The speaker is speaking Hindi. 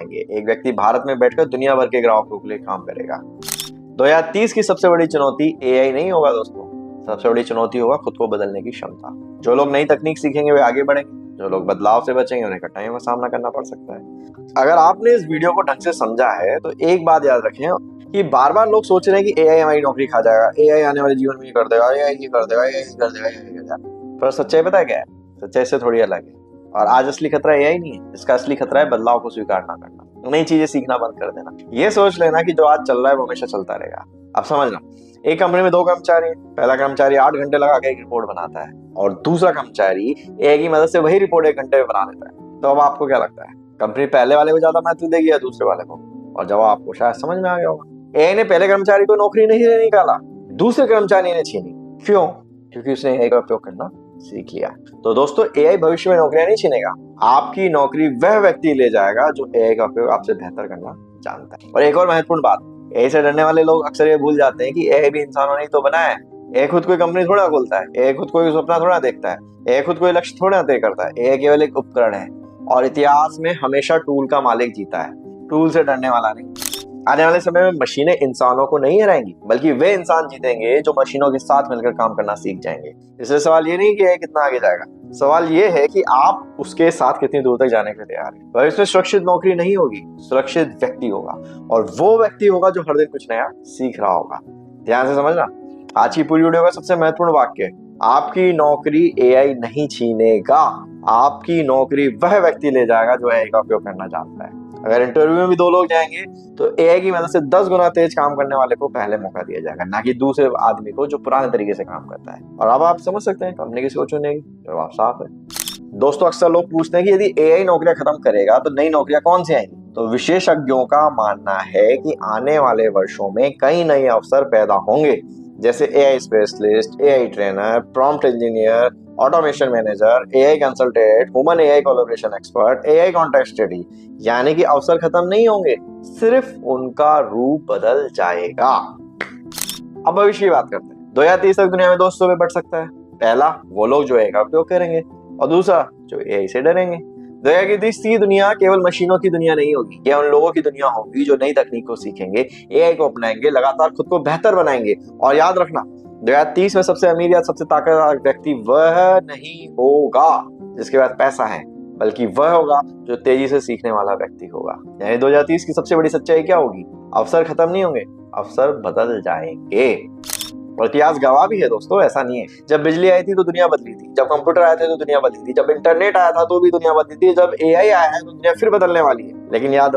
आएंगे। एक व्यक्ति भारत में बैठकर दुनिया भर के ग्राहकों के लिए काम करेगा। 2030 की सबसे बड़ी चुनौती एआई नहीं होगा दोस्तों, सबसे बड़ी चुनौती होगा खुद को बदलने की क्षमता। जो लोग नई तकनीक सीखेंगे वे आगे बढ़ेंगे, जो लोग बदलाव से बचेंगे उन्हें कठिनाइयों का सामना करना पड़ सकता है। अगर आपने इस वीडियो को ढंग से समझा है तो एक बात याद रखें कि बार बार लोग सोच रहे हैं कि एआई हमारी नौकरी खा जाएगा, एआई आने वाले जीवन में ये कर देगा, एआई ये कर देगा, एआई ये कर देगा, एआई कर देगा। पर सच्चाई पता है क्या है? सच्चाई से थोड़ी अलग है। और आज असली खतरा एआई नहीं है, इसका असली खतरा है बदलाव को स्वीकार ना करना, नई चीजें सीखना बंद कर देना। ये सोच लेना कि जो आज चल रहा है वो हमेशा चलता रहेगा। अब समझना, एक कंपनी में 2 कर्मचारी हैं। पहला कर्मचारी 8 घंटे लगा के एक रिपोर्ट बनाता है और दूसरा कर्मचारी एआई की मदद से वही रिपोर्ट 1 घंटे में बना लेता है। तो अब आपको क्या लगता है, कंपनी पहले वाले को ज्यादा महत्व देगी या दूसरे वाले को? और जवाब आपको शायद समझ में आ गया होगा। एआई ने पहले कर्मचारी को नौकरी नहीं निकाला, दूसरे कर्मचारी ने छीनी। क्यों? क्योंकि उसने एआई का उपयोग करना सीख लिया। तो दोस्तों, एआई भविष्य में नौकरियां नहीं छीनेगा, आपकी नौकरी वह व्यक्ति ले जाएगा जो एआई का उपयोग आपसे बेहतर करना जानता है। और एक और महत्वपूर्ण बात, एआई से डरने वाले लोग अक्सर ये भूल जाते हैं कि एआई भी इंसानों ने तो बनाया है। एआई खुद कोई कंपनी थोड़ा खोलता है, एआई खुद कोई सपना थोड़ा देखता है, एआई खुद कोई लक्ष्य थोड़ा तय करता है। एआई केवल एक उपकरण है और इतिहास में हमेशा टूल का मालिक जीता है, टूल से डरने वाला नहीं। आने वाले समय में मशीनें इंसानों को नहीं हराएंगी, बल्कि वे इंसान जीतेंगे जो मशीनों के साथ मिलकर काम करना सीख जाएंगे। इसलिए सवाल ये नहीं कि एआई कितना आगे जाएगा, सवाल ये है कि आप उसके साथ कितनी दूर तक जाने के लिए तैयार हैं। पर इसमें सुरक्षित नौकरी नहीं होगी, सुरक्षित व्यक्ति होगा, और वो व्यक्ति होगा जो हर दिन कुछ नया सीख रहा होगा। ध्यान से समझना, आज की पूरी वीडियो का सबसे महत्वपूर्ण वाक्य, आपकी नौकरी एआई नहीं छीनेगा, आपकी नौकरी वह व्यक्ति ले जाएगा जो एआई का उपयोग करना जानता है। अगर इंटरव्यू में भी 2 लोग जाएंगे तो एआई की मदद से 10 गुना तेज काम करने वाले को पहले मौका दिया जाएगा, ना कि दूसरे आदमी को जो पुराने तरीके से काम करता है। और अब आप समझ सकते हैं कंपनी किसी को चुनेगी। जवाब साफ है दोस्तों। अक्सर लोग पूछते हैं कि यदि एआई नौकरियां खत्म करेगा तो नई नौकरियां कौन सी आएंगी? तो विशेषज्ञों का मानना है कि आने वाले वर्षों में कई नए अवसर पैदा होंगे, जैसे AI specialist, AI trainer, prompt engineer, automation manager, AI consultant, human AI collaboration expert, AI context study. यानी कि अवसर खत्म नहीं होंगे, सिर्फ उनका रूप बदल जाएगा। अब भविष्य की बात करते हैं। 2030 तक दुनिया में 2 हिस्सों में बढ़ सकता है। पहला, वो लोग जो एआई का उपयोग करेंगे, और दूसरा, जो एआई से डरेंगे। 2030 की दुनिया केवल मशीनों की दुनिया नहीं होगी, यह उन लोगों की दुनिया होगी जो नई तकनीक को सीखेंगे, एआई को अपनाएंगे, लगातार खुद को बेहतर बनाएंगे। और याद रखना, 2030 में सबसे अमीर या सबसे ताकतवर व्यक्ति वह नहीं होगा जिसके पास पैसा है, बल्कि वह होगा जो तेजी से सीखने वाला व्यक्ति होगा। यानी 2030 की सबसे बड़ी सच्चाई क्या होगी? अवसर खत्म नहीं होंगे, अवसर बदल जाएंगे। और इतिहास गवाह भी है दोस्तों, ऐसा नहीं है। जब बिजली आई थी तो दुनिया बदली थी, जब कंप्यूटर आए थे तो दुनिया बदली थी, जब इंटरनेट आया था तो भी दुनिया बदली थी, जब एआई आया है तो दुनिया फिर बदलने वाली है। लेकिन याद